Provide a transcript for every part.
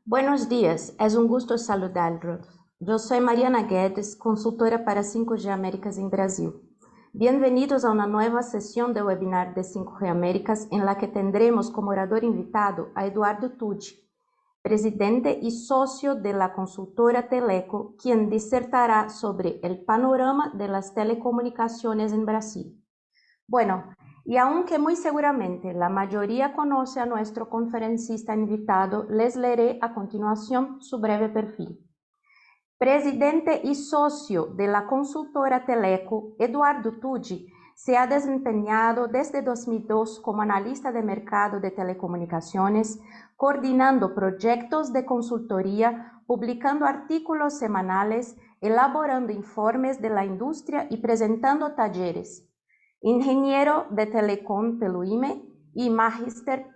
Buenos días, es un gusto saludarlos. Yo soy Mariana Guedes, consultora para 5G Américas en Brasil. Bienvenidos a una nueva sesión de webinar de 5G Américas en la que tendremos como orador invitado a Eduardo Tudi, presidente y socio de la consultora Teleco, quien disertará sobre el panorama de las telecomunicaciones en Brasil. Bueno, y aunque muy seguramente la mayoría conoce a nuestro conferencista invitado, les leeré a continuación su breve perfil. Presidente y socio de la consultora Teleco, Eduardo Tudi se ha desempeñado desde 2002 como analista de mercado de telecomunicaciones, coordinando proyectos de consultoría, publicando artículos semanales, elaborando informes de la industria y presentando talleres. Ingeniero de Telecom pelo IME y magíster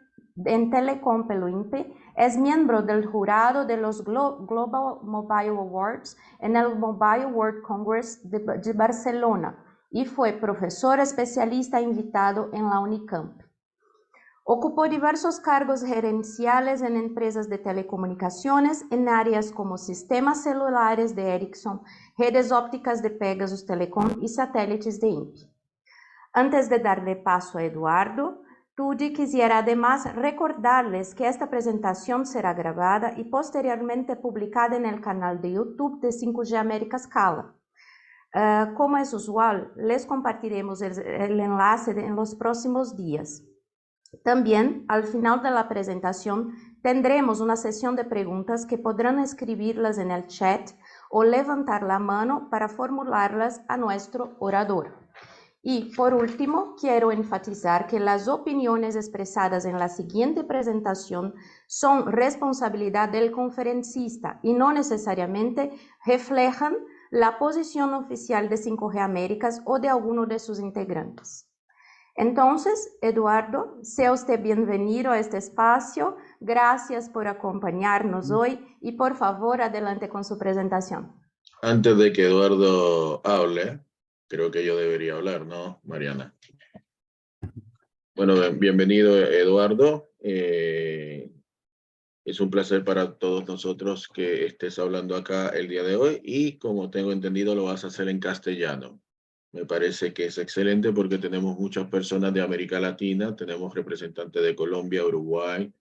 en Telecom pelo INPE, es miembro del jurado de los Global Mobile Awards en el Mobile World Congress de Barcelona y fue profesor especialista invitado en la Unicamp. Ocupó diversos cargos gerenciales en empresas de telecomunicaciones en áreas como sistemas celulares de Ericsson, redes ópticas de Pegasus Telecom y satélites de INPE. Antes de darle paso a Eduardo, Tudi quisiera además recordarles que esta presentación será grabada y posteriormente publicada en el canal de YouTube de 5G América Scala. Como es usual, les compartiremos el enlace en los próximos días. También, al final de la presentación, tendremos una sesión de preguntas que podrán escribirlas en el chat o levantar la mano para formularlas a nuestro orador. Y, por último, quiero enfatizar que las opiniones expresadas en la siguiente presentación son responsabilidad del conferencista y no necesariamente reflejan la posición oficial de 5G Américas o de alguno de sus integrantes. Entonces, Eduardo, sea usted bienvenido a este espacio. Gracias por acompañarnos hoy y, por favor, adelante con su presentación. Antes de que Eduardo hable, creo que yo debería hablar, ¿no, Mariana? Bueno, bienvenido, Eduardo. Es un placer para todos nosotros que estés hablando acá el día de hoy y, como tengo entendido, lo vas a hacer en castellano. Me parece que es excelente porque tenemos muchas personas de América Latina, tenemos representantes de Colombia, Uruguay,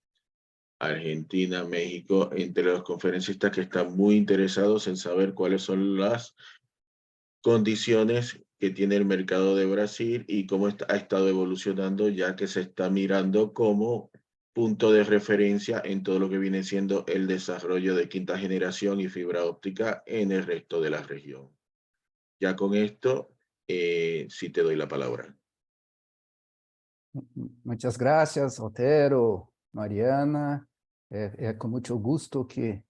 Argentina, México, entre los conferencistas que están muy interesados en saber cuáles son las condiciones que tiene el mercado de Brasil y cómo ha estado evolucionando, ya que se está mirando como punto de referencia en todo lo que viene siendo el desarrollo de quinta generación y fibra óptica en el resto de la región. Ya con esto, sí te doy la palabra. Muchas gracias, Otero, Mariana. É com muito gusto que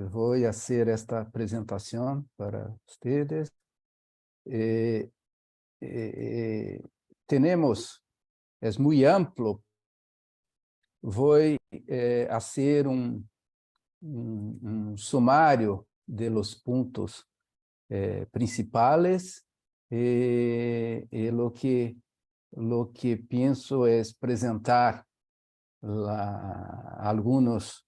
vou fazer esta apresentação para vocês. Temos, é muito amplo, vou fazer um sumário de los pontos principais e lo que pienso es presentar algunos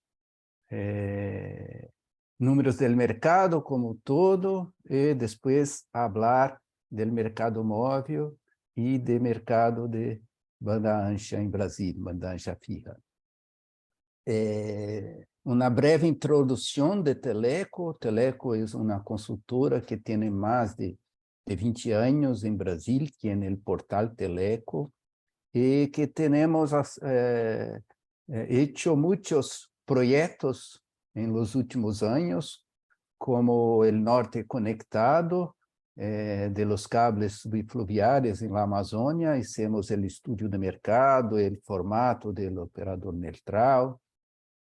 números del mercado como todo y después hablar del mercado móvil y del mercado de banda ancha en Brasil, banda ancha fija. Una breve introducción de Teleco. Teleco es una consultora que tiene más de 20 años en Brasil, que en el portal Teleco, y que tenemos hecho muchos proyectos en los últimos años, como el Norte Conectado, de los cables subfluviales en la Amazonia. Hicimos el estudio de mercado, el formato del operador neutral,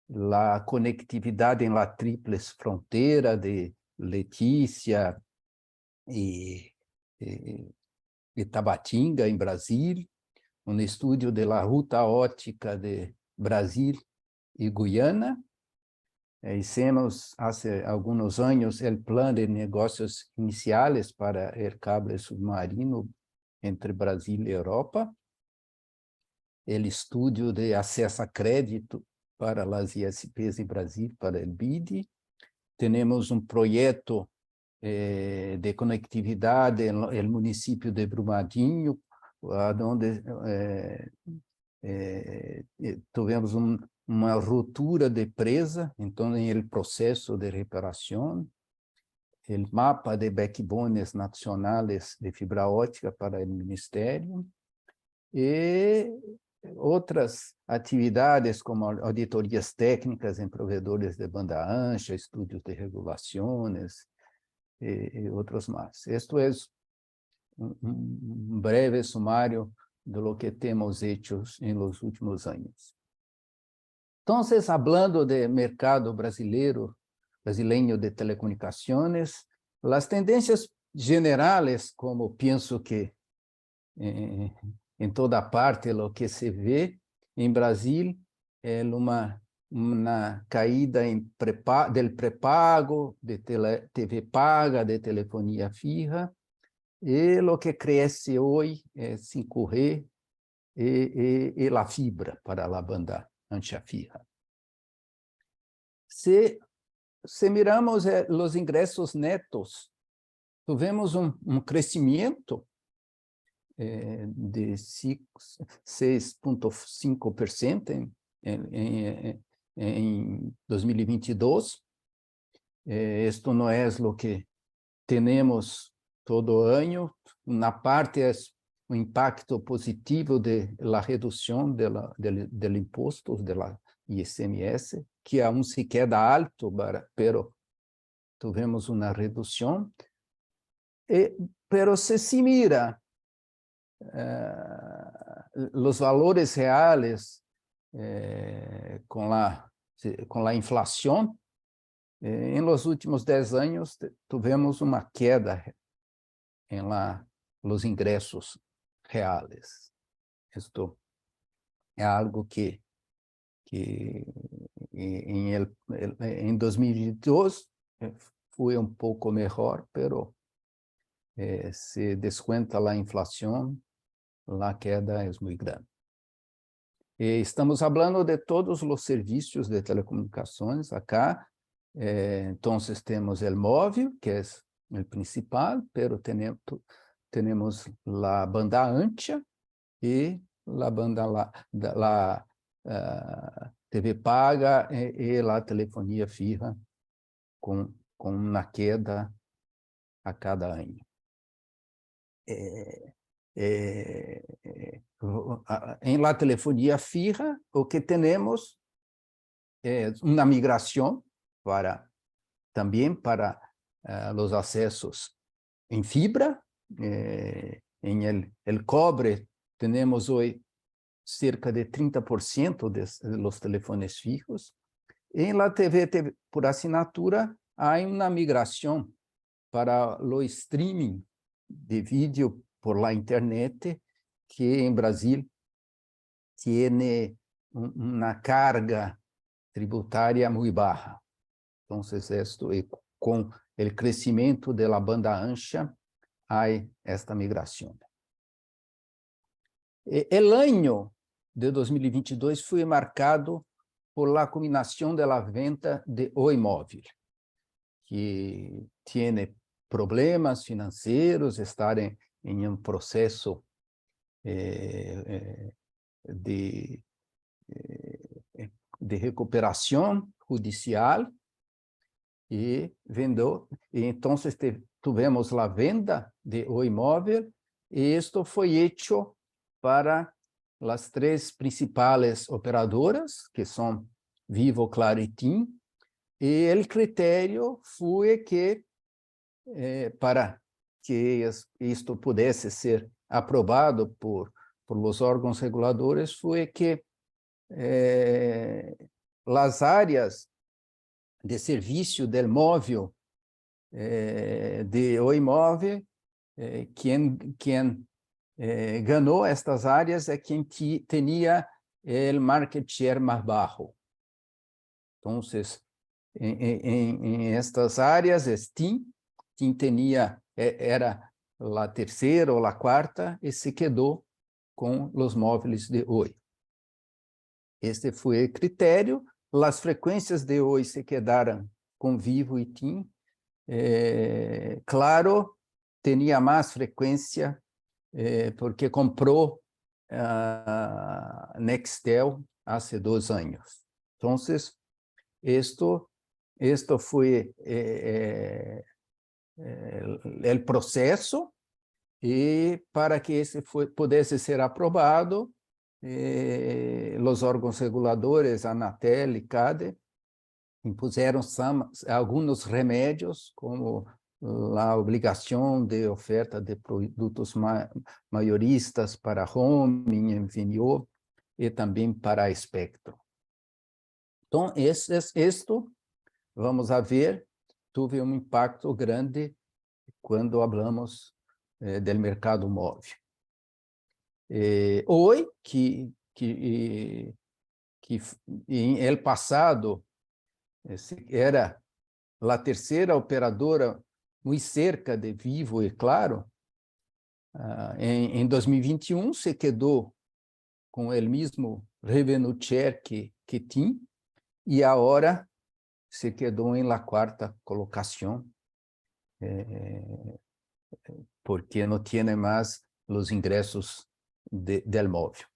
la conectividad en la tríplice frontera de Letícia y Tabatinga, en Brasil, un estudio de la ruta óptica de Brasil y Guyana. Hicimos hace algunos años el plan de negocios iniciales para el cable submarino entre Brasil y Europa, el estudio de acceso a crédito para as ISPs em Brasil, para o BID. Temos um projeto de conectividade no município de Brumadinho, onde tivemos uma ruptura de presa, então, em processo de reparação. O mapa de backbones nacionais de fibra óptica para o Ministério, e outras atividades como auditorias técnicas em provedores de banda ancha, estudos de regulações e outros mais. Isto é um breve sumário de lo que temos hecho em los últimos anos. Então, falando de mercado brasileiro de telecomunicações, as tendências generais, como penso que em toda parte o que se vê em Brasil, é uma caída del pré-pago, de TV paga, de telefonia fija, e o que cresce hoje é 5G e a fibra para a banda ancha fija. Se miramos os ingressos netos, tivemos um crescimento de 6,5% em 2022. Isto não é o que temos todo ano. Na parte é o impacto positivo da redução do imposto, da ICMS, que aún se queda alto, pero tivemos uma redução. Pero se mira os valores reais com a inflação, em los últimos 10 anos tivemos uma queda em los ingressos reais. Isto é algo que em 2022 foi um pouco melhor, pero se descuenta a inflação, a queda é muito grande. Estamos falando de todos os serviços de telecomunicações acá. Então, temos o móvel, que é o principal, pero temos a banda ancha e a banda TV paga e a telefonia fija, com uma queda a cada ano. Em la telefonia fija, o que temos é uma migração também para os acessos em fibra. Em el cobre, temos hoje cerca de 30% dos telefones fijos. Em la TV por assinatura, há uma migração para o streaming de vídeo por la internet, que em Brasil tem uma carga tributária muito baixa. Então, com o crescimento da banda ancha, há esta migração. O ano de 2022 foi marcado por la combinação da venda de Oi Móvel, que tem problemas financeiros, estar em um processo de recuperação judicial, e vendeu. E então tivemos a venda de Oi Móvel, e isto foi feito para as 3 principais operadoras, que são Vivo, Claro e TIM, e o critério foi que, para que isto pudesse ser aprovado por os órgãos reguladores, foi que as áreas de serviço del móvel de Oi Móvel, quem ganhou estas áreas é quem tinha o market share mais baixo. Então, em estas áreas, TIM era a terceira ou a quarta, e se quedou com os móveis de Oi. Este foi o critério, as frequências de hoje se quedaram com Vivo e TIM. Claro, tinha mais frequência porque comprou a Nextel há 2 anos. Então, esto foi o processo, e para que esse pudesse ser aprovado, os órgãos reguladores, Anatel e CADE, impuseram alguns remédios, como a obrigação de oferta de produtos maioristas para roaming em VNO e também para espectro. Então, isto, vamos a ver, teve um impacto grande quando falamos do mercado móvel. Hoje, que em el passado era a terceira operadora muito cerca de Vivo e Claro, em 2021 se quedou com o mesmo revenue share que tinha, e agora se quedou em la quarta colocação, porque não tem mais os ingressos del móvel.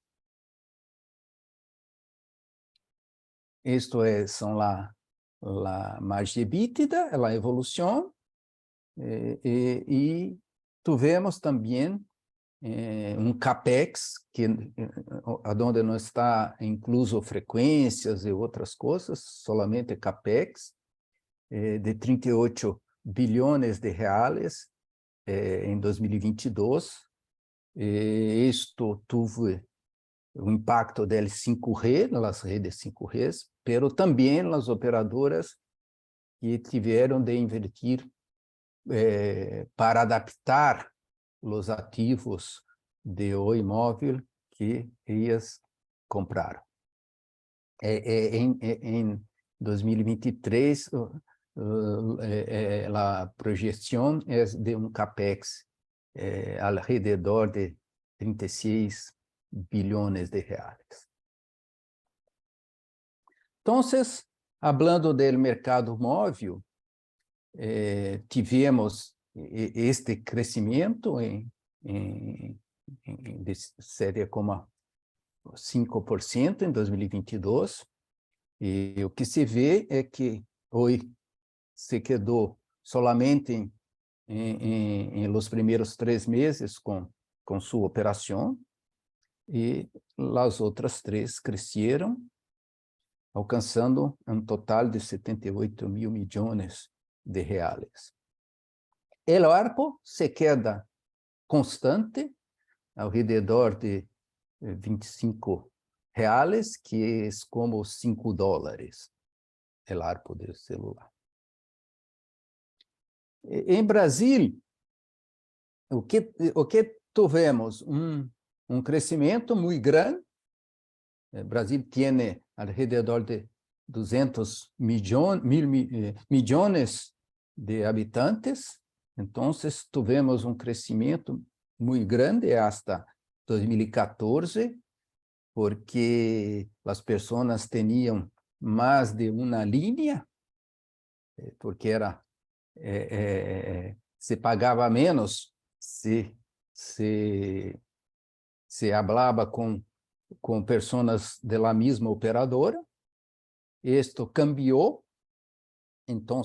Isto são a margem EBITDA, a evolução, e tivemos também CAPEX, onde não está incluso frequências e outras coisas, solamente CAPEX, de 38 bilhões de reais em 2022. Isto teve o impacto del 5G, nas redes 5G, pero também nas operadoras que tiveram de invertir para adaptar os ativos de Oi Móvel que eles compraram. Em 2023, a projeção é de CAPEX alrededor de 36 bilhões de reais. Então, falando do mercado móvel, tivemos este crescimento de 7,5% em 2022, e o que se vê é que hoje se quedou solamente em los primeiros 3 meses com sua operação, e as outras 3 cresceram, alcançando um total de 78 mil milhões de reais. O ARPU se queda constante, ao redor de 25 reais, que é como $5, o ARPU do celular. Em Brasil, o que tivemos? Um crescimento muito grande. O Brasil tem alrededor de 200 milhões de habitantes, então tivemos um crescimento muito grande até 2014, porque as pessoas tinham mais de uma linha, porque se pagava menos se falava com pessoas da mesma operadora. Isto cambiou, então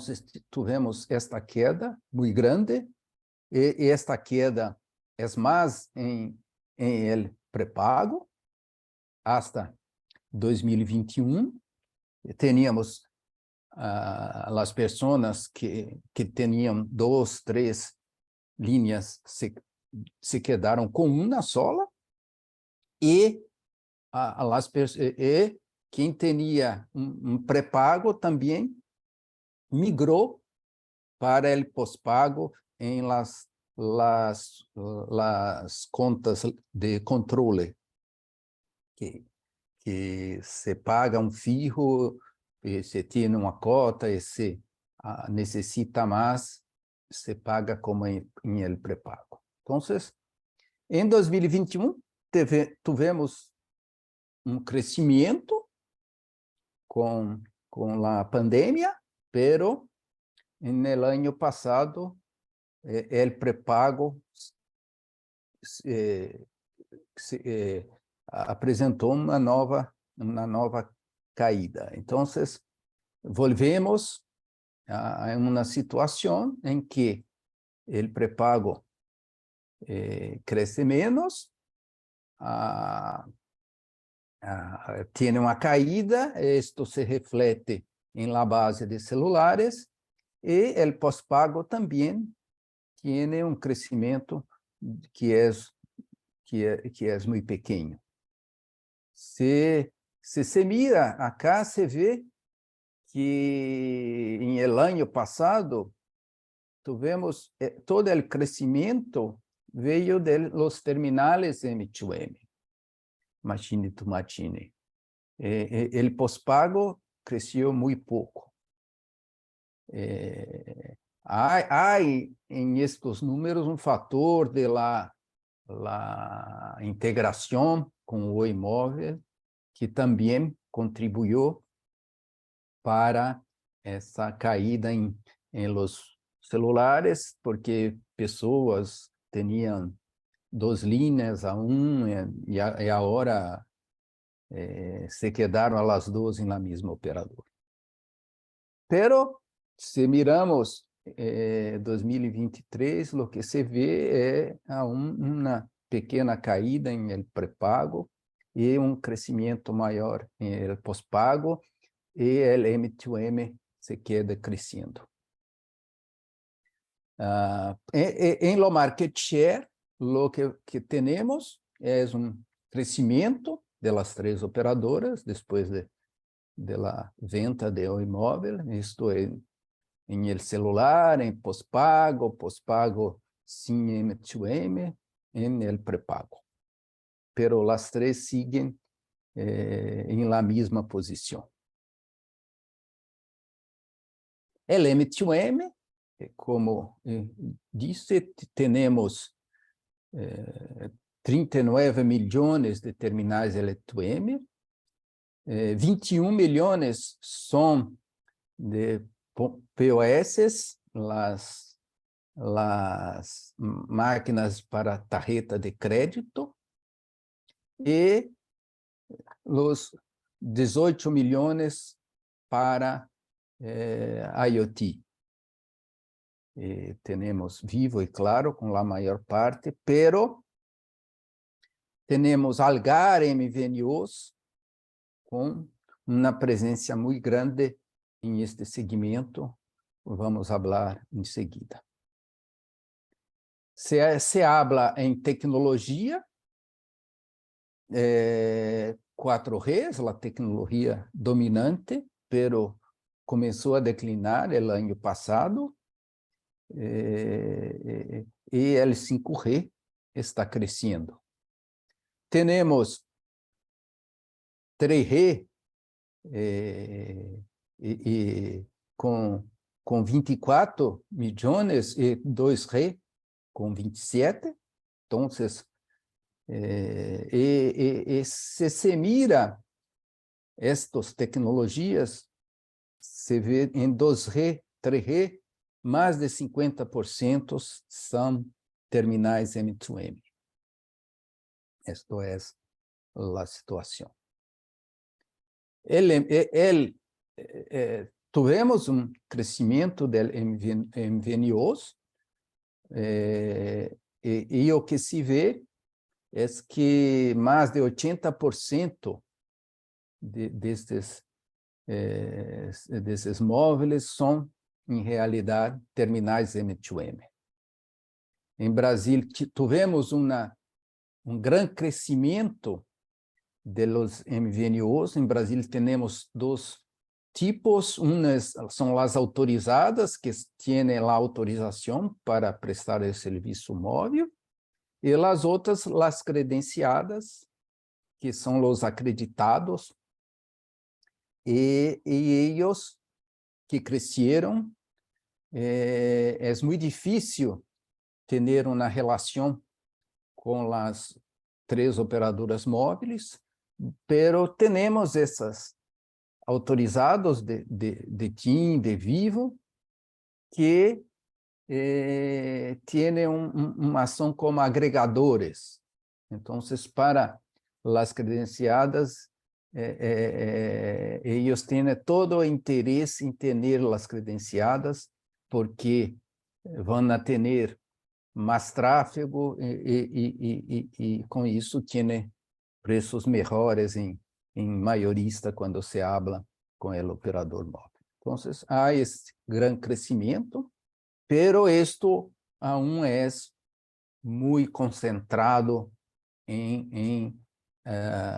tivemos esta queda muito grande, e esta queda é mais em el pré-pago. Hasta 2021, teníamos as pessoas que tinham 2, 3 linhas se quedaram com uma sola, e quem tinha um pré-pago também migrou para o pós-pago em las contas de controle, que se paga um fijo, e se tem uma cota, e se necessita mais, se paga como em el pré-pago. Então, em 2021, tivemos um crescimento con la pandemia, pero en el año pasado el prepago apresentou uma nova caída. Então, volvemos a uma situação em que o prepago cresce menos, tiene uma caída, isto se reflete em la base de celulares, e o pós-pago também tiene um crescimento que é muito pequeno. Se mira acá, se vê que em el ano passado tivemos todo o crescimento veio de los terminales M2M, machine to machine. O pós-pago cresceu muito pouco. Há em estes números um fator de la integração com o imóvel que também contribuiu para essa caída em los celulares, porque pessoas tinham 2 linhas a e agora se quedaram as 2 na mesma operadora. Pero, se miramos 2023, o que se vê é uma pequena caída em el prepago e um crescimento maior em el pós-pago, e el M2M se queda crescendo. Em lo market share, lo que temos é crescimento de las 3 operadoras depois de la venta do imóvel, isto é, em el celular, em pós-pago sem M2M, em el prepago. Pero las 3 siguen em la mesma posição. El M2M, como disse, temos 39 milhões de terminais L2M, 21 milhões são de POS, las máquinas para tarjeta de crédito, e os 18 milhões para IoT. Temos Vivo e Claro com a maior parte, pero temos Algar MVNOs com uma presença muito grande em este segmento. Vamos falar em seguida. Se habla em tecnologia, 4G, a tecnologia dominante, pero começou a declinar no ano passado, e o 5G está crescendo. Temos 3G com 24 milhões e 2G com 27. Então, se mira estas tecnologias, se vê em 2G, 3G, mais de 50% são terminais M2M. Esta é a situação. Tivemos crescimento de MVNOs, e o que se vê é que mais de 80% desses móveis são, em realidade, terminais M2M. Em Brasil, tivemos grande crescimento de los MVNOs. Em Brasil, temos 2 tipos. Umas são as autorizadas, que têm a autorização para prestar o serviço móvel, e as outras, as credenciadas, que são os acreditados, e eles que cresceram. É muito difícil ter uma relação com as 3 operadoras móveis, pero temos essas autorizados de TIM, de Vivo, que tienen uma ação como agregadores. Então, para as credenciadas, eles têm todo o interesse em ter as credenciadas, porque vão ter mais tráfego e com isso tem preços melhores em mayorista quando se habla com o operador móvel. Então, há esse grande crescimento, pero esto aún es muy concentrado em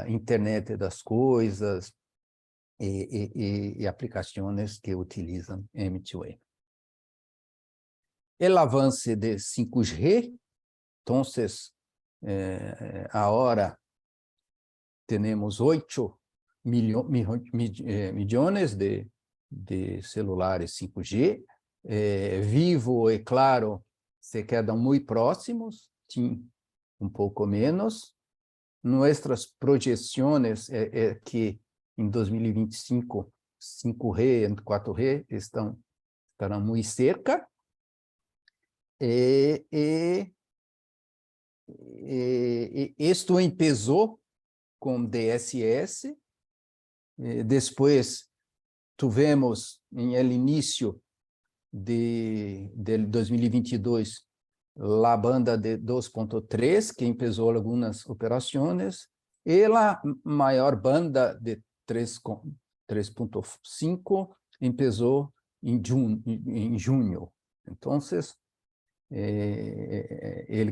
internet das coisas e aplicações que utilizam M2M. O avanço de 5G, então, agora temos 8 milhões de celulares 5G. Vivo e Claro se quedam muito próximos, TIM um pouco menos. Nossas projeções é que em 2025, 5G e 4G estarão muito cerca. Isto começou com DSS, depois tivemos, em início de 2022, a banda de 2.3, que começou algumas operações, e a maior banda de 3.5 começou em junho. Então, o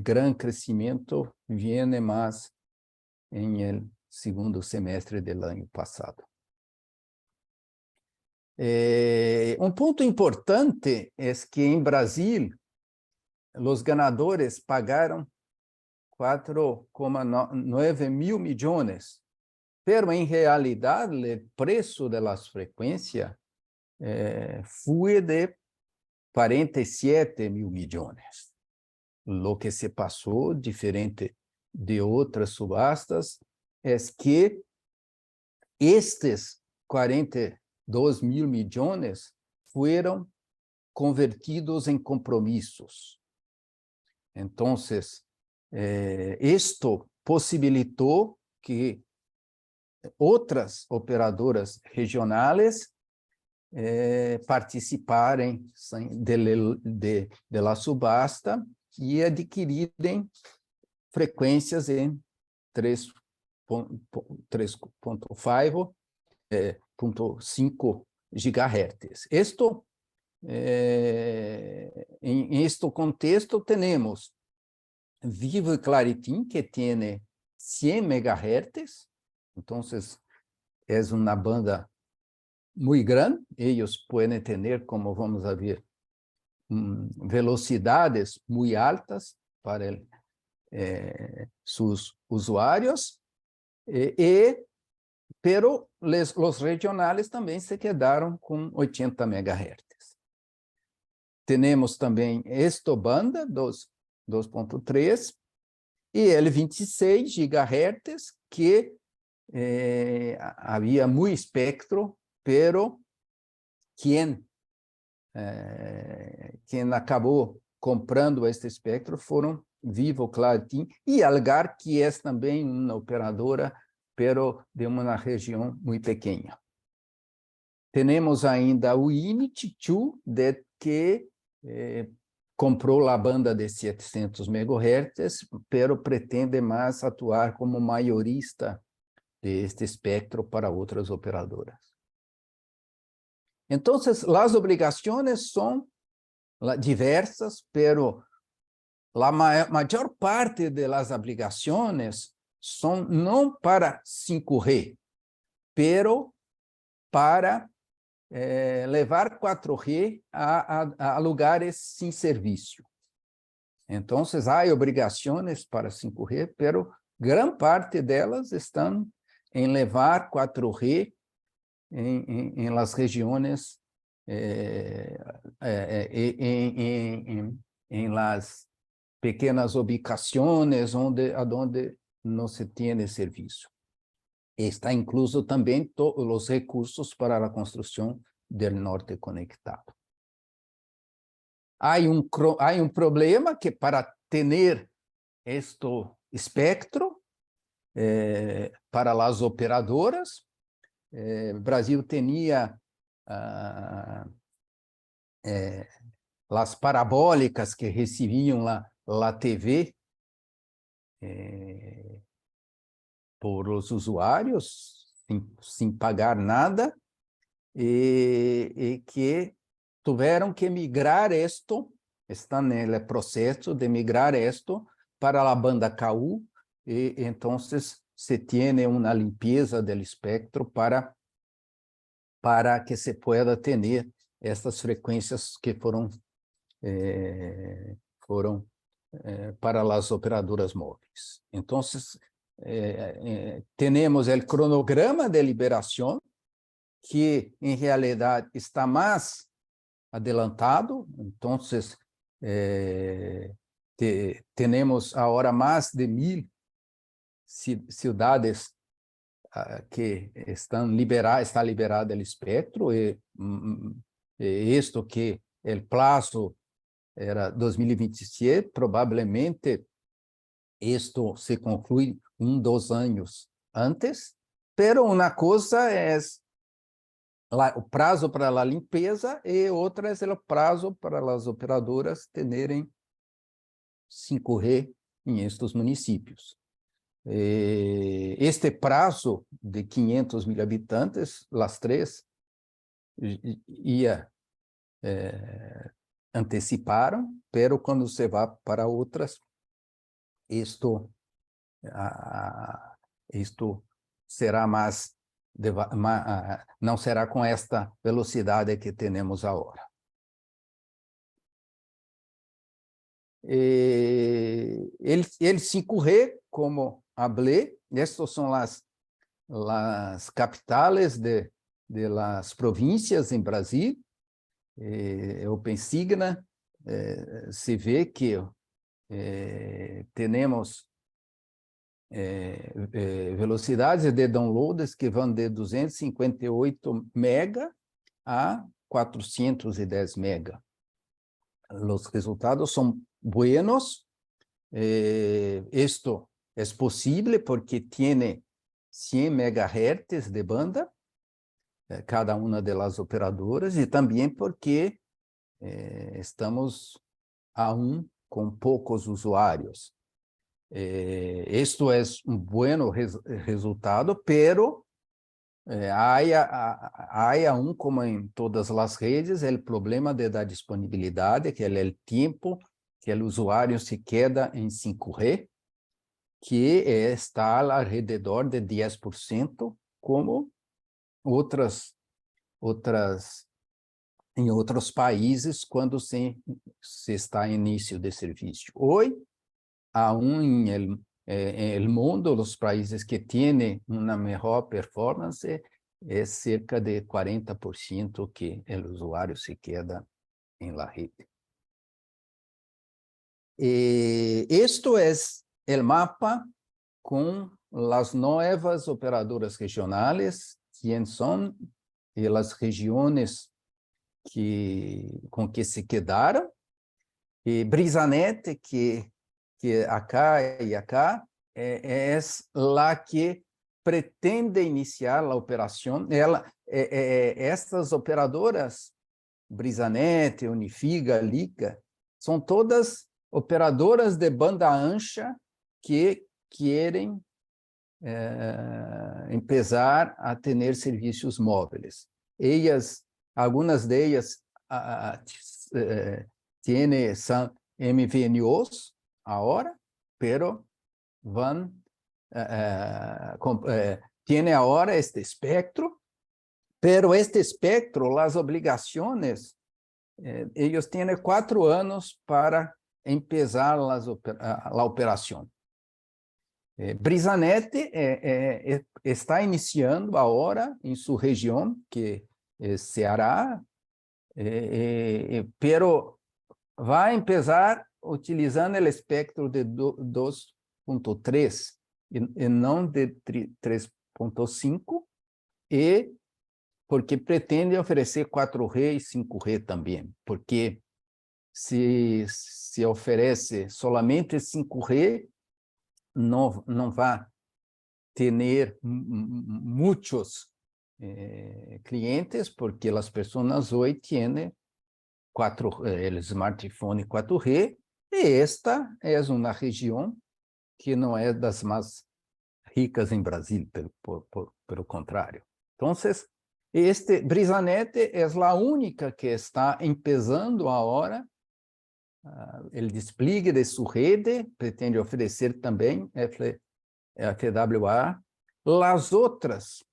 grande crescimento vem mais em segundo semestre do ano passado. Ponto importante é que em Brasil, os ganadores pagaram 4,9 mil milhões, pero em realidade o preço das frequências foi de 47 mil milhões. O que se passou, diferente de outras subastas, é que estes 42 mil milhões foram convertidos em compromissos. Então, isto possibilitou que outras operadoras regionais participarem da subasta e adquirirem frequências em 3.5 GHz. Em este contexto, temos Vivo e Claritim, que tem 100 MHz, então é uma banda muito grande, eles podem ter, como vamos ver, velocidades muito altas para seus usuários, pero os regionais também se quedaram com 80 MHz. Temos também esta banda, 2.3, e L26 GHz, que havia muito espectro, pero quem acabou comprando este espectro foram Vivo, Claritim e Algar, que é também uma operadora, pero de uma região muito pequena. Temos ainda o Init2, que comprou a banda de 700 MHz, pero pretende mais atuar como maiorista deste espectro para outras operadoras. Então, as obrigações são diversas, pero a maior parte das obrigações são não para 5G, pero para levar 4G a lugares sem serviço. Então, há obrigações para 5G, pero grande parte delas estão em levar 4G em las regiões, em las pequenas ubicações onde não se tem serviço. Está incluso também os recursos para a construção do norte conectado. Há um problema que para ter este espectro para as operadoras, o Brasil tinha as parabólicas que recebiam a TV por os usuários, sem pagar nada, e que tiveram que migrar estão no processo de migrar para a banda KU, e então se tem uma limpeza do espectro para que se pueda ter estas frequências que foram para as operadoras móveis. Então, temos o cronograma de liberação, que em realidade está mais adelantado. Então, temos agora mais de 1.000 cidades que está liberado o espectro, e isto que o prazo era 2027, provavelmente isto se conclui 2 anos antes, pero uma coisa é o prazo para a limpeza e outra é o prazo para as operadoras terem 5G em estes municípios. Este prazo de 500.000 habitantes, as três, anteciparam, pero quando se vai para outras, isto será não será com esta velocidade que temos agora. El 5G, como falei, estas são as capitais de las províncias em Brasil. OpenSigna, se vê que temos velocidades de downloads que vão de 258 mega a 410 mega. Os resultados são buenos. Esto é possível porque tem 100 MHz de banda, cada uma das operadoras, e também porque estamos aún com poucos usuários. Isto é bom resultado, pero há aún, como em todas as redes, o problema da disponibilidade, que é o tempo que o usuário se queda em 5G, que está ao redor de 10%, como em outros países, quando se está em início de serviço. Hoje, aún no mundo, os países que têm uma melhor performance, é cerca de 40% que o usuário se queda em la rede. Isto é o mapa com as novas operadoras regionais, quem são, e as regiões com que se quedaram, e Brisanet, que acá e acá, é lá que pretende iniciar a operação. Estas operadoras, Brisanet, Unifiga, Liga, são todas operadoras de banda ancha que querem começar a ter serviços móveis. Algumas delas são MVNOs agora, pero têm agora este espectro, pero este espectro, as obrigações, eles têm 4 anos para começar a operação. Brisanet está iniciando agora em sua região, que é Ceará, pero vai começar utilizando o espectro de 2.3 e não de 3.4. 3.5, e porque pretende oferecer 4G e 5G também, porque se oferece solamente 5G, não vai ter muitos clientes, porque as pessoas hoje têm o smartphone 4G, e esta é uma região que não é das mais ricas em Brasil, pelo contrário. Então, este BrisaNet é a única que está empezando agora o despliegue de sua rede, pretende oferecer também FWA. As outras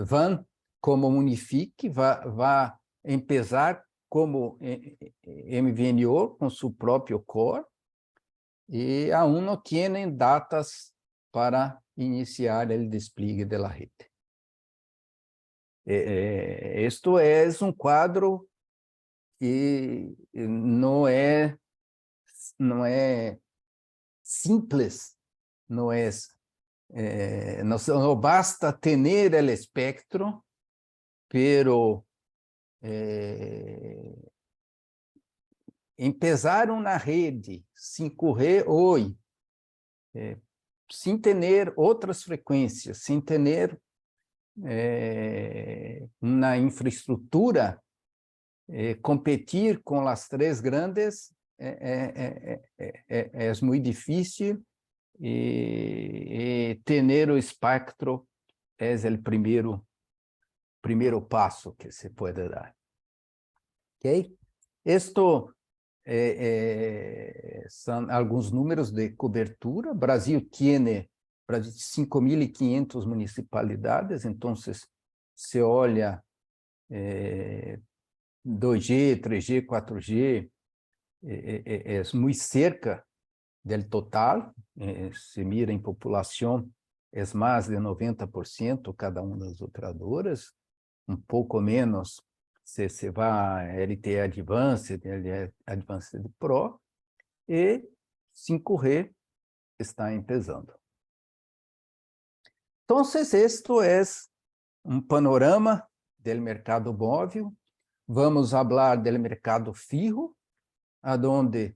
vão como Unifique, vai empezar como MVNO, com seu próprio core, e aún não têm datas para iniciar o despliegue da rede. Isto é quadro que não é simples, não basta ter o espectro, pero empezar uma rede 5G hoje, sem ter outras frequências, sem ter uma infraestrutura, competir com as três grandes é muito difícil, e ter o espectro é o primeiro passo que se pode dar. Ok? Isto são alguns números de cobertura. Brasil tem 5.500 municipalidades, então, se olha 2G, 3G, 4G, é muito cerca do total. Se mira em população, é mais de 90% cada uma das operadoras, um pouco menos se vai LTE Advanced, Advanced Pro, e 5G está empezando. Então, isto é panorama do mercado móvel. Vamos falar do mercado fijo, onde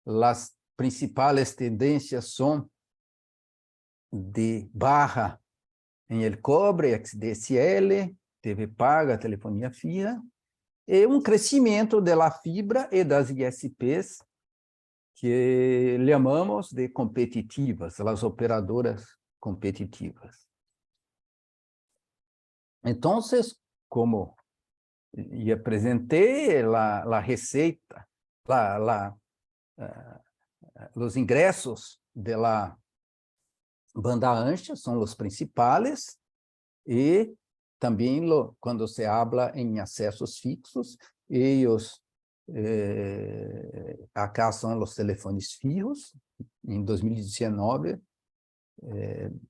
as principais tendências são de barra em el cobre, XDSL, TV paga, telefonia fija, e crescimento da fibra e das ISPs, que chamamos de competitivas, as operadoras competitivas. Então, como eu apresentei, a receita, os ingressos da banda ancha são os principais, e também quando se habla em acessos fixos, eles acá são os telefones fijos. Em 2019,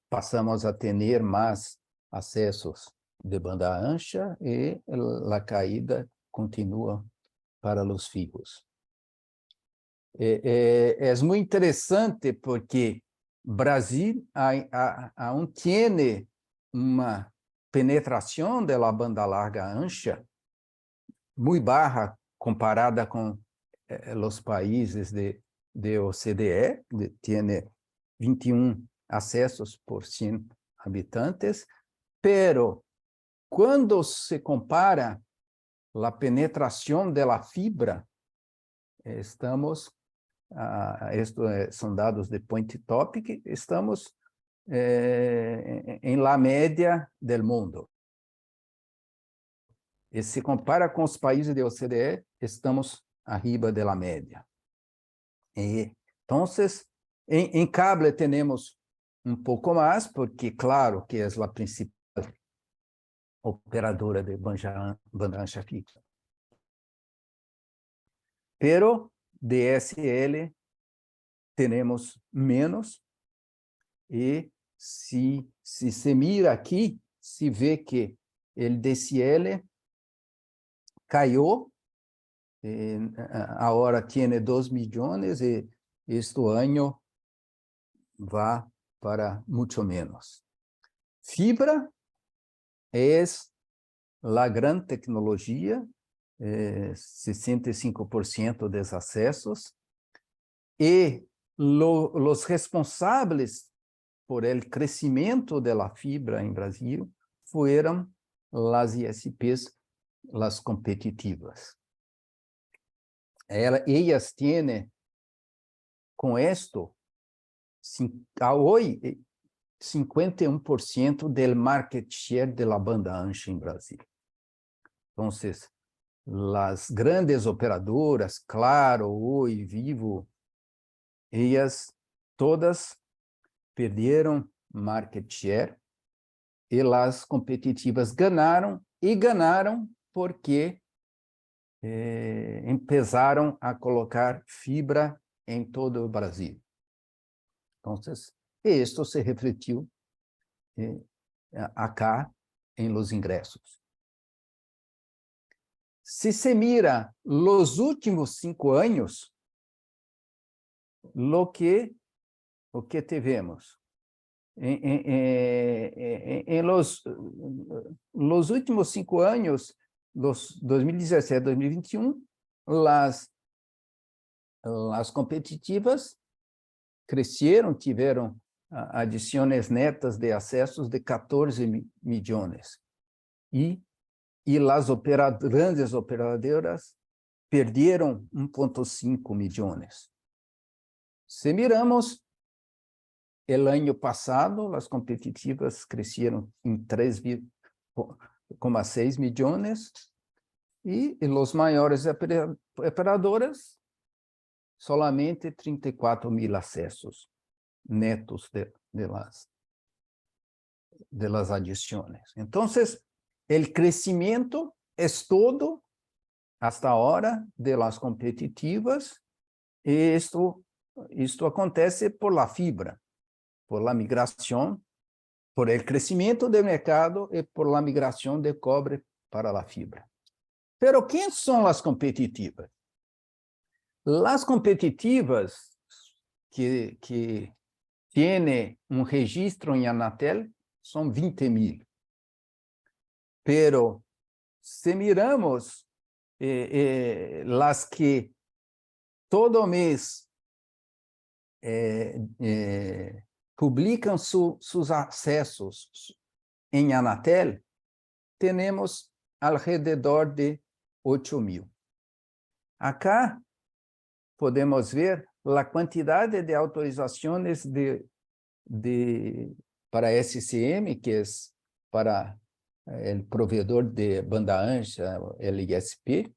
passamos a ter mais acessos de banda ancha, e a caída continua para os fijos. É muito interessante porque Brasil aún tem uma penetração da banda larga ancha muito baixa comparada com os países de OCDE, tem 21 acessos por 100 habitantes, pero quando se compara a penetração da fibra, estamos, são dados de Point Topic, estamos em la média do mundo. E se compara com os países da OCDE, estamos arriba da média. Então, em cable temos pouco mais, porque, claro, que é a principal operadora de banda ancha fixa. Pero DSL temos menos, e se mira aqui, se vê que o DSL caiu, agora tem 2 milhões, e este ano vai para mucho menos. Fibra es la gran tecnología, 65% de accesos, y los responsables por el crecimiento de la fibra en Brasil fueron las ISPs, las competitivas. Ellas tienen, con esto, hoy, 51% del market share de la banda ancha en Brasil. Entonces, las grandes operadoras, Claro, Oi, Vivo, ellas todas perdieron market share y las competitivas ganaron, y ganaron porque empezaron a colocar fibra en todo el Brasil. Entonces, esto se refletiu acá en los ingresos. Si se mira los últimos 5 años, lo que tivemos en los últimos 5 años, los 2017, 2021, las competitivas cresceram, tiveram adições netas de acessos de 14 milhões. E as grandes operadoras perderam 1,5 milhões. Se miramos o ano passado, as competitivas cresceram em 3,6 milhões e os maiores operadoras solamente 34 mil acessos netos de las adiciones. Entonces, el crecimiento es todo hasta ahora de las competitivas, y esto acontece por la fibra, por la migración, por el crecimiento del mercado y por la migración de cobre para la fibra. Pero ¿quiénes son las competitivas? Las competitivas que tienen un registro en Anatel son 20,000. Pero si miramos las que todo mes publican sus accesos en Anatel, tenemos alrededor de 8,000. Acá podemos ver a quantidade de autorizações para SCM, que é para o provedor de banda ancha, LISP.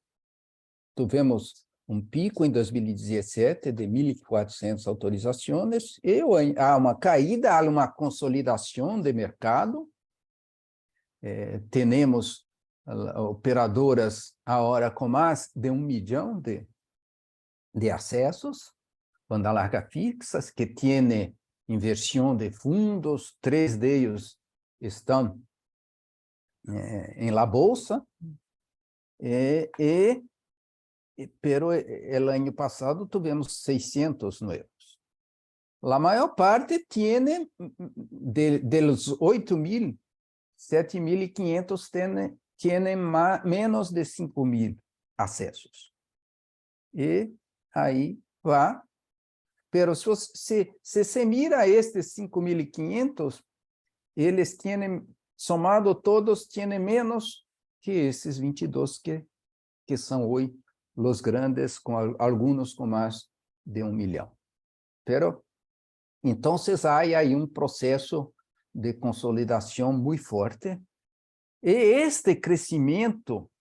Tivemos pico em 2017 de 1.400 autorizações, e há uma caída, há uma consolidação de mercado. Temos operadoras agora com mais de 1 milhão de acessos, banda larga fixas, que têm inversão de fundos, 3 deles estão em la bolsa, pero el ano passado tivemos 600 novos. A maior parte tiene, dos 8,000, 7.500 tienen menos de 5,000 acessos. E aí vai, pero se mira estes 5.500, eles têm, somado todos, têm menos que esses 22 que são hoje os grandes, com alguns com mais de 1 milhão. Pero, então, há aí processo de consolidação muito forte, e este crescimento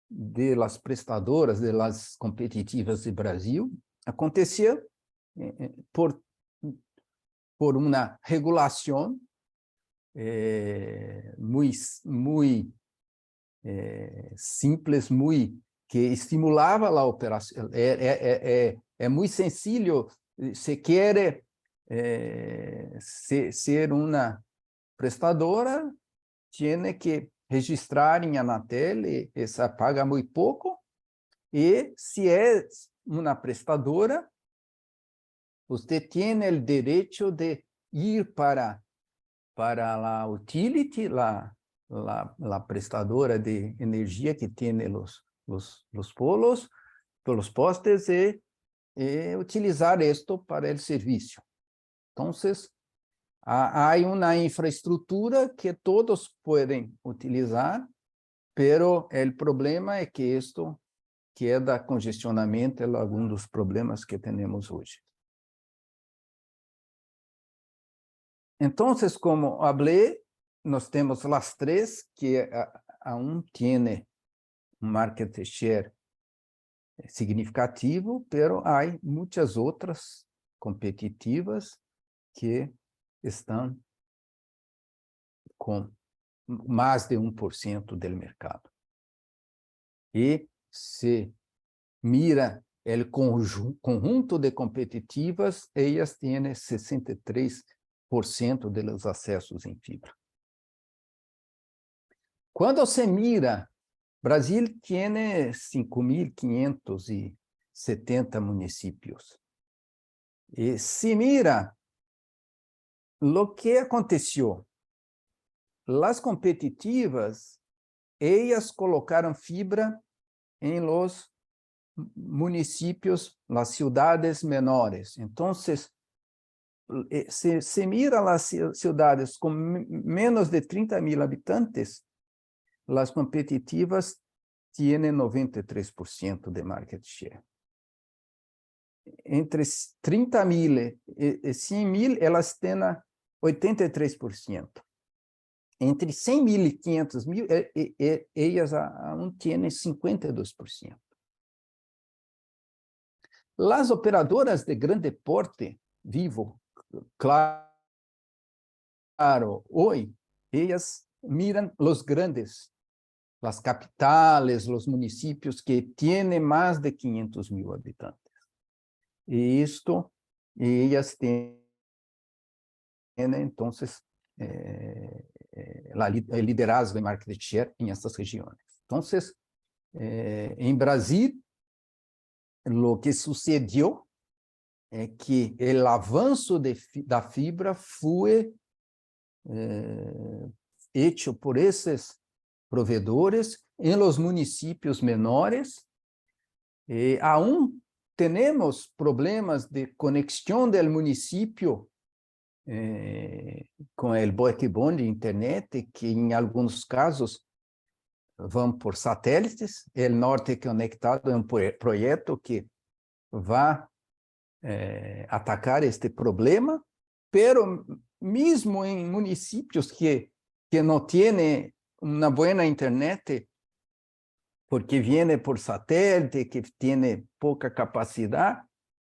de las prestadoras, de las competitivas de Brasil, aconteceu por uma regulação muito simples, que estimulava a operação. É muito sencillo, se quer ser uma prestadora, tem que registrar em Anatel, e essa paga muito pouco, e se é uma prestadora, você tem o direito de ir para la utility, la prestadora de energía que tiene los polos, los postes, y utilizar esto para el servicio. Entonces, hay una infraestructura que todos pueden utilizar, pero el problema es que esto queda congestionamento, é algum dos problemas que temos hoje. Então, como falei, nós temos as três que aún têm um market share significativo, pero há muitas outras competitivas que estão com mais de 1% do mercado. E se mira o conjunto de competitivas, elas têm 63% dos acessos em fibra. Quando se mira, Brasil tem 5.570 municípios. E se mira o que aconteceu, as competitivas, elas colocaram fibra em los municípios, las ciudades menores. Então, se mira as cidades com menos de 30.000 habitantes, as competitivas têm 93% de market share. Entre 30.000 e 100.000, elas têm 83%. Entre 100.000 e 500.000, elas têm 52%. As operadoras de grande porte, Vivo, Claro, Oi, elas miram os grandes, as capitales, os municípios que têm mais de 500.000 habitantes. E elas têm, então, liderazgo em market share em essas regiões. Então, em Brasil, o que sucedeu é que o avanço da fibra foi feito por esses provedores em los municípios menores, e aún temos problemas de conexão do município com o backbone de internet, que em alguns casos vão por satélites. O Norte Conectado é um projeto que vai atacar este problema, pero mesmo em municípios que não têm uma boa internet, porque vem por satélite, que tem pouca capacidade,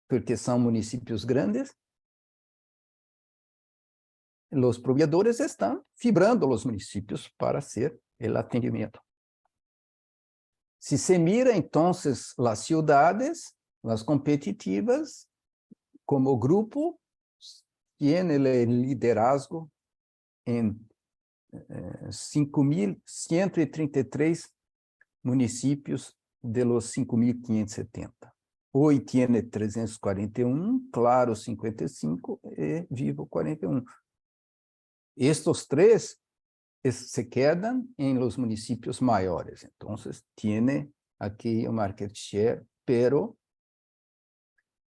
porque são municípios grandes, os provedores estão fibrando os municípios para ser o atendimento. Se se mira, então, as cidades, as competitivas, como grupo, tem o liderazgo em 5.133 municípios de los 5.570. Oi tem 341, Claro 55 e Vivo 41. Estes três se quedam em los municípios maiores. Então, tem aqui o market share, pero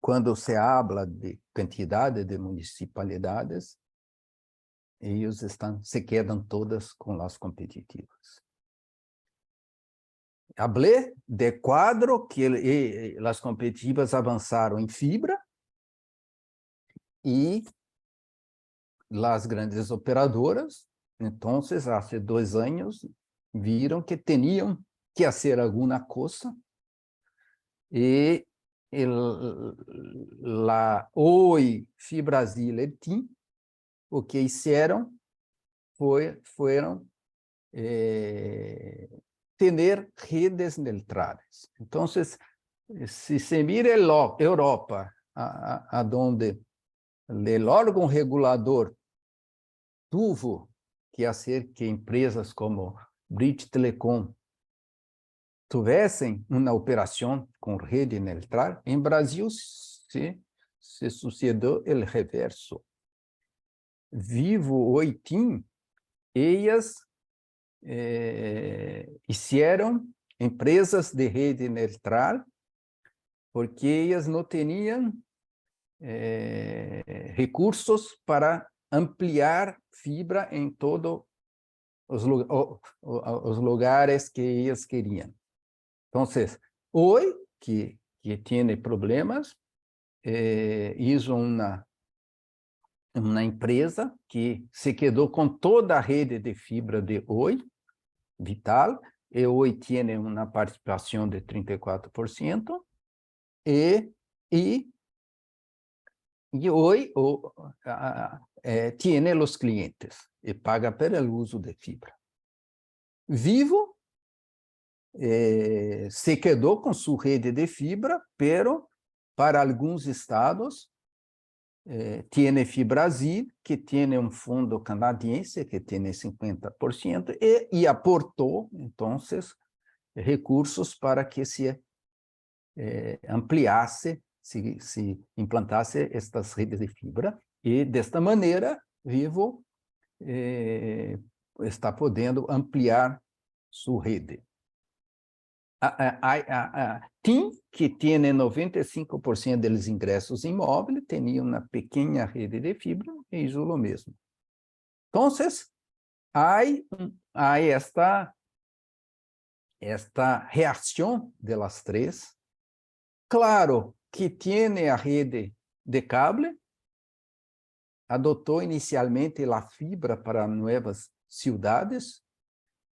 quando se habla de quantidade de municipalidades, eles se quedam todas com as competitivas. Hablé de quadro que as competitivas avançaram em fibra e as grandes operadoras, então, há 2 anos, viram que tinham que fazer alguma coisa e a Oi, Fibrasil e TIM, o que fizeram foram ter redes neutrales. Então, se mira a Europa, onde o órgão regulador tuvo que fazer que empresas como British Telecom tivessem uma operação com rede neutral, em Brasil se sucedeu o reverso. Vivo, Oi, TIM, ellas hicieron empresas de rede neutral porque ellas no tenían recursos para ampliar fibra em todos os lugares que ellas querían. Entonces, Oi, que tiene problemas, hizo una empresa que se quedou com toda a rede de fibra de Oi, Vital, e Oi tem uma participação de 34%, e Oi tem os clientes e paga pelo uso de fibra. Vivo se quedou com sua rede de fibra, pero para alguns estados tem FIBrasil, que tem um fundo canadiense que tem 50%, e aportou, então, recursos para que se ampliasse, se implantasse estas redes de fibra, e desta maneira, Vivo está podendo ampliar sua rede. TIM, que tem 95% dos ingressos imóveis, tinha uma pequena rede de fibra e hizo lo mesmo. Então, há esta reação de las três. Claro que tem a rede de cable, adotou inicialmente a fibra para novas cidades,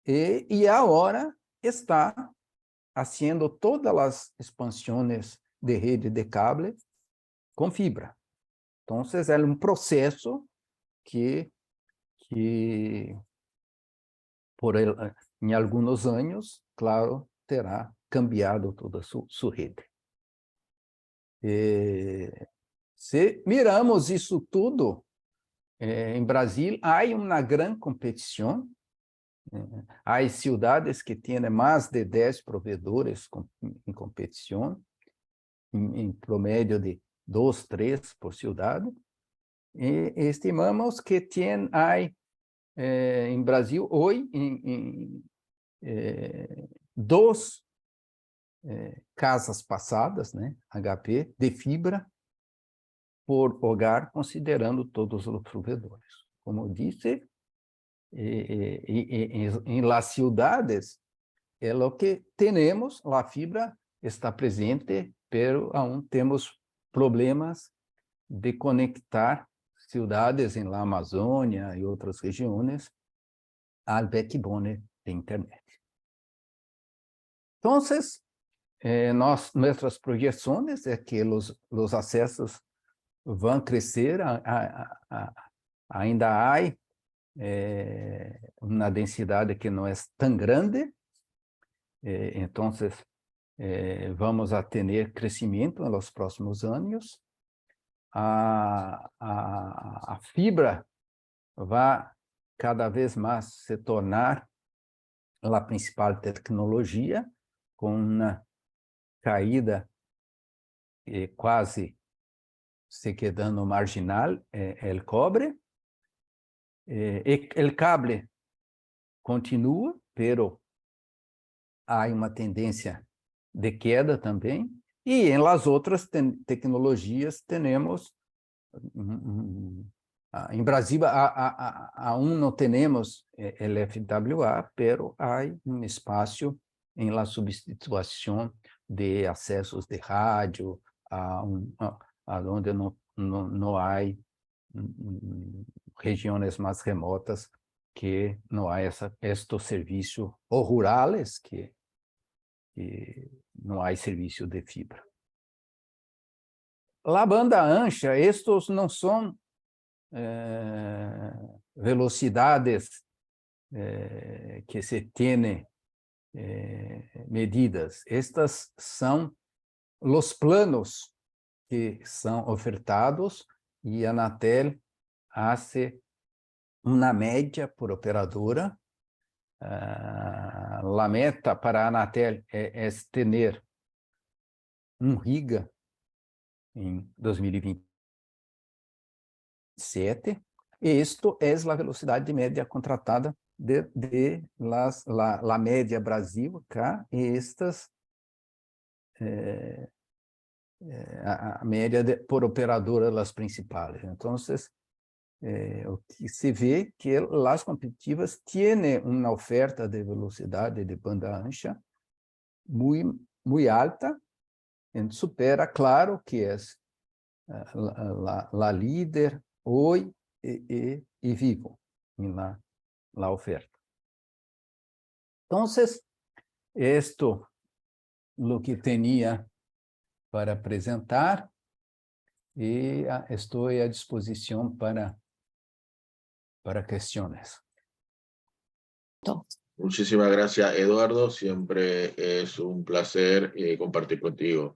e agora está haciendo todas as expansões de rede de cable com fibra. Então, é um processo que em alguns anos, claro, terá cambiado toda sua rede. Se miramos isso tudo, em Brasil, há uma grande competição. Há cidades que têm mais de 10 provedores em competição, em promédio de 2, 3 por cidade. E estimamos que há em Brasil, hoje, duas casas passadas, né, HP, de fibra por hogar, considerando todos os provedores. Como eu disse, em las ciudades, é o que temos, a fibra está presente, pero aún temos problemas de conectar cidades em la Amazônia e outras regiões ao backbone de internet. Então, nossas projeções é que os acessos vão crescer, ainda há uma densidade que não é tão grande, então vamos a ter crescimento nos próximos anos. A fibra vai cada vez mais se tornar a principal tecnologia, com uma caída quase se quedando marginal, o cobre. O cable continua, pero há uma tendência de queda também, e em las outras tecnologias temos, em Brasil aún não temos o FWA, pero há um espaço em la substituição de acessos de rádio, onde não há regiões mais remotas que não há este serviço, ou rurales que não há serviço de fibra. A banda ancha, estes não são velocidades que se têm medidas. Estas são os planos que são ofertados, e a Anatel hace uma média por operadora. A meta para a Anatel é ter 1 giga em 2027, Esto es la velocidade média contratada de la média Brasil acá, e estas a média por operadora las principales. Entonces, o que se ve que las competitivas tienen una oferta de velocidade de banda ancha muy alta, supera, claro, que es la líder hoy y Vivo en la oferta. Entonces, esto lo que tenía para presentar, y estoy a disposición para cuestiones. Muchísimas gracias, Eduardo. Siempre es un placer compartir contigo.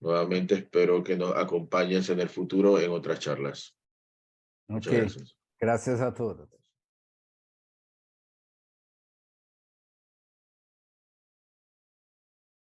Nuevamente espero que nos acompañes en el futuro en otras charlas. Muchas gracias. Gracias a todos.